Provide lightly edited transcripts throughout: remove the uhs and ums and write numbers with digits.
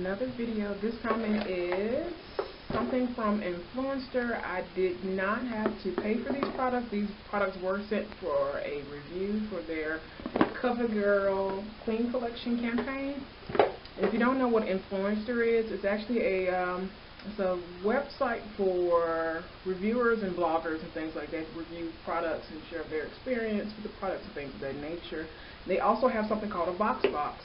another video. This time it is something from Influenster. I did not have to pay for these products. These products were sent for a review for their CoverGirl Queen Collection campaign. And if you don't know what Influenster is, it's actually it's a website for reviewers and bloggers and things like that to review products and share their experience with the products and things of that nature. They also have something called a Voxbox.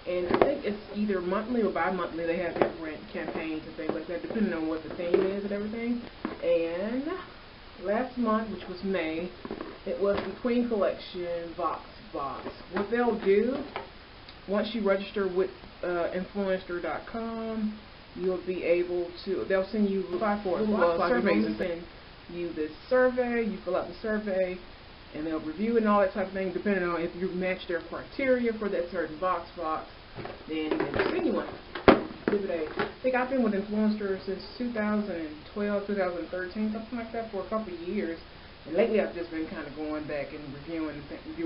And I think it's either monthly or bi-monthly. They have different campaigns and things like that, depending on what the theme is and everything. And last month, which was May, it was the Queen Collection Voxbox. What they'll do, once you register with Influenster.com, you'll be able to, they'll send you surveys and send you this survey. You fill out the survey, and they'll review it and all that type of thing, depending on if you match their criteria for that certain Voxbox, then they'll send you one. I think I've been with Influencer since 2012, 2013, something like that, for a couple of years. And lately I've just been kind of going back and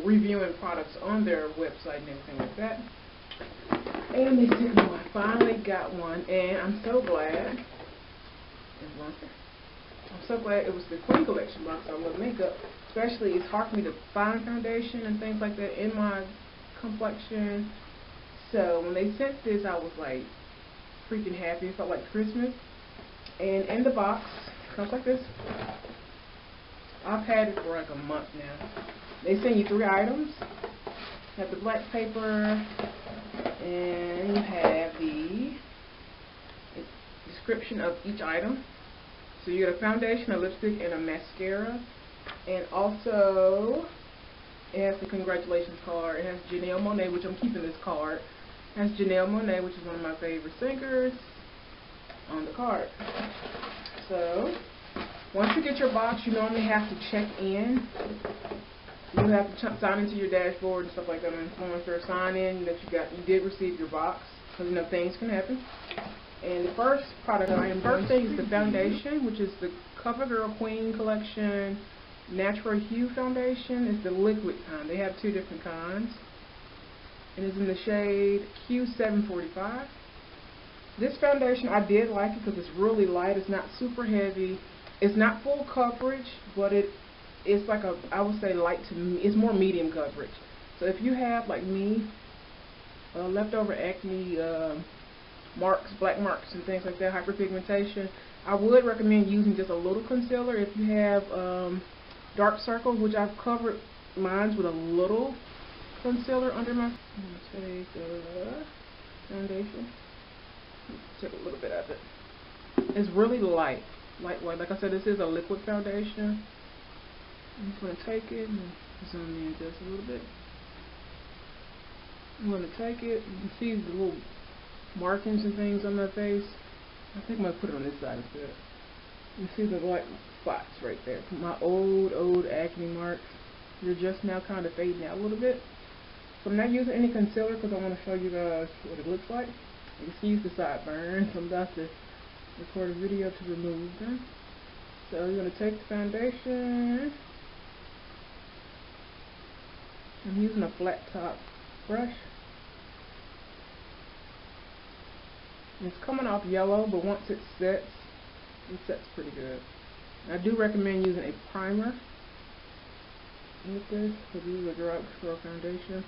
reviewing products on their website and everything like that. And they sent me one. I finally got one, and I'm so glad. I'm so glad it was the Queen Collection box. I love makeup. Especially, it's hard for me to find foundation and things like that in my complexion. So when they sent this, I was like freaking happy. It felt like Christmas. And in the box, it comes like this. I've had it for like a month now. They send you 3 items. You have the black paper, and you have the description of each item. So you get a foundation, a lipstick, and a mascara. And also, it has the congratulations card. It has Janelle Monáe, which I'm keeping this card. It has Janelle Monáe, which is one of my favorite singers, on the card. So, once you get your box, you normally have to check in. You have to sign into your dashboard and stuff like that on Influencer. Sign in that you did receive your box, because you know things can happen. And the first product thing is the foundation, which is the CoverGirl Queen Collection Natural Hue Foundation. It's the liquid kind. They have 2 different kinds. And it's in the shade Q745. This foundation, I did like it because it's really light. It's not super heavy. It's not full coverage, but it's like I would say light to it's more medium coverage. So if you have, like me, leftover acne, marks, black marks and things like that, hyperpigmentation, I would recommend using just a little concealer. If you have dark circles, which I've covered mine with a little concealer under my, I'm going to take the foundation, take a little bit of it. It's really lightweight. Like I said, this is a liquid foundation. I'm just going to take it and zoom in just a little bit. I'm going to take it. You can see the little markings and things on my face. I think I'm going to put it on this side instead. You see the white spots right there. My old acne marks. They're just now kind of fading out a little bit. So I'm not using any concealer because I want to show you guys what it looks like. You can see the sideburns. I'm about to record a video to remove them. So you're going to take the foundation. I'm using a flat top brush. It's coming off yellow, but once it sets pretty good. I do recommend using a primer with this, because this is a drugstore foundation.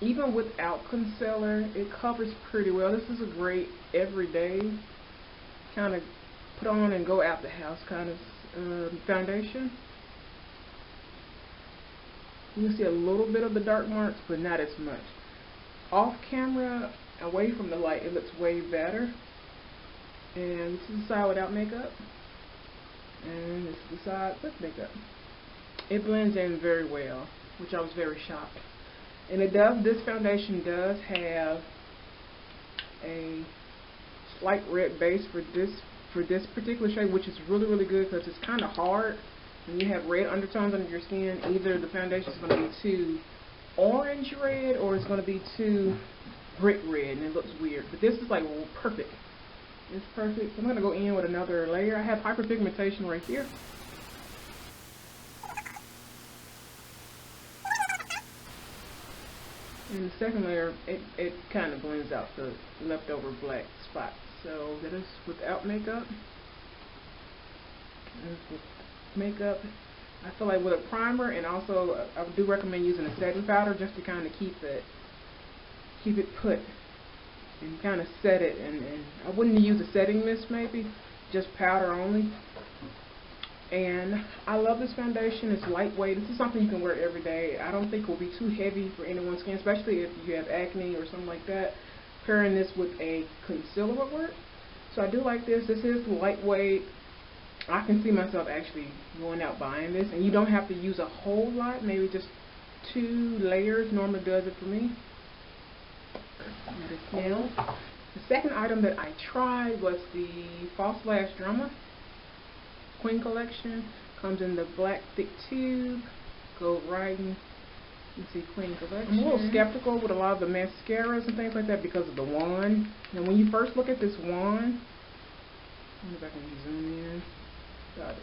Even without concealer, it covers pretty well. This is a great everyday kind of put on and go out the house kind of foundation. You can see a little bit of the dark marks, but not as much. Off camera, away from the light, it looks way better. And this is the side without makeup. And this is the side with makeup. It blends in very well, which I was very shocked. And this foundation does have a slight red base for this particular shade, which is really, really good because it's kind of hard when you have red undertones under your skin. Either the foundation is going to be too orange red or it's going to be too brick red and it looks weird. But this is like perfect. It's perfect. I'm going to go in with another layer. I have hyperpigmentation right here. And the second layer, it kind of blends out the leftover black spots. So that is without makeup. And with makeup, I feel like with a primer, and also I do recommend using a setting powder just to kind of keep it put and kind of set it. And I wouldn't use a setting mist, maybe just powder only. And I love this foundation. It's lightweight. This is something you can wear every day. I don't think it will be too heavy for anyone's skin, especially if you have acne or something like that. Pairing this with a concealer would work. So I do like this. This is lightweight. I can see myself actually going out buying this. And you don't have to use a whole lot. Maybe just 2 layers normally does it for me. Now, the second item that I tried was the False Lash Drama Queen Collection. Comes in the black thick tube. Go right in. You see Queen Collection. I'm a little skeptical with a lot of the mascaras and things like that because of the wand. And when you first look at this wand, I wonder if I can zoom in. Got it.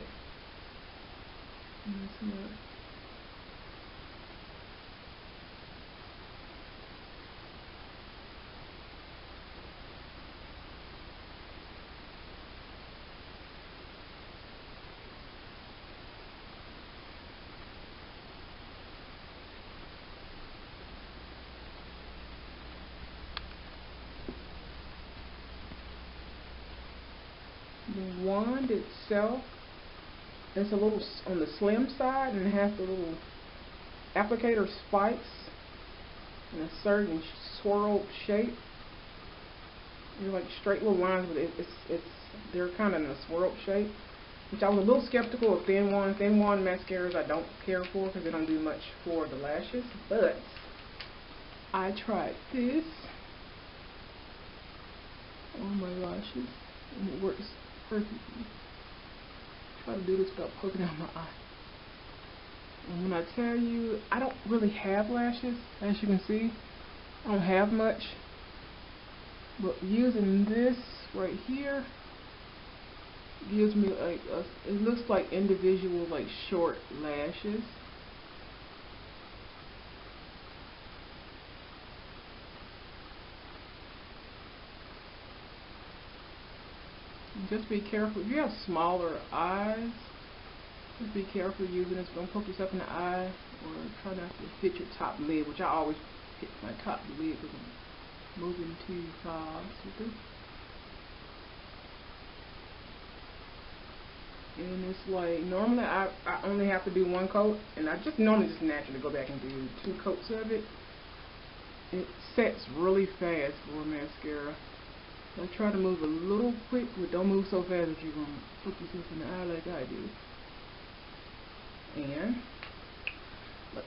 The wand itself is a little on the slim side, and it has the little applicator spikes in a certain swirled shape. They're like straight little lines, but they're kind of in a swirled shape, which I was a little skeptical of thin wand. Thin wand mascaras I don't care for because they don't do much for the lashes, but I tried this on my lashes and it works perfectly. Try to do this without poking out my eye. And when I tell you, I don't really have lashes, as you can see. I don't have much. But using this right here gives me like it looks like individual like short lashes. Just be careful. If you have smaller eyes, just be careful using this. Don't poke yourself in the eye, or try not to hit your top lid, which I always hit my top lid because I'm moving too fast with it. And it's like, normally I only have to do 1 coat, and I just normally just naturally go back and do 2 coats of it. It sets really fast for a mascara. I try to move a little quick, but don't move so fast that you're going to put yourself in the eye like I do. And let's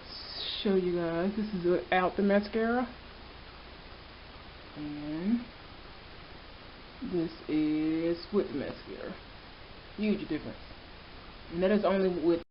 show you guys. This is without the mascara. And this is with the mascara. Huge difference. And that is only with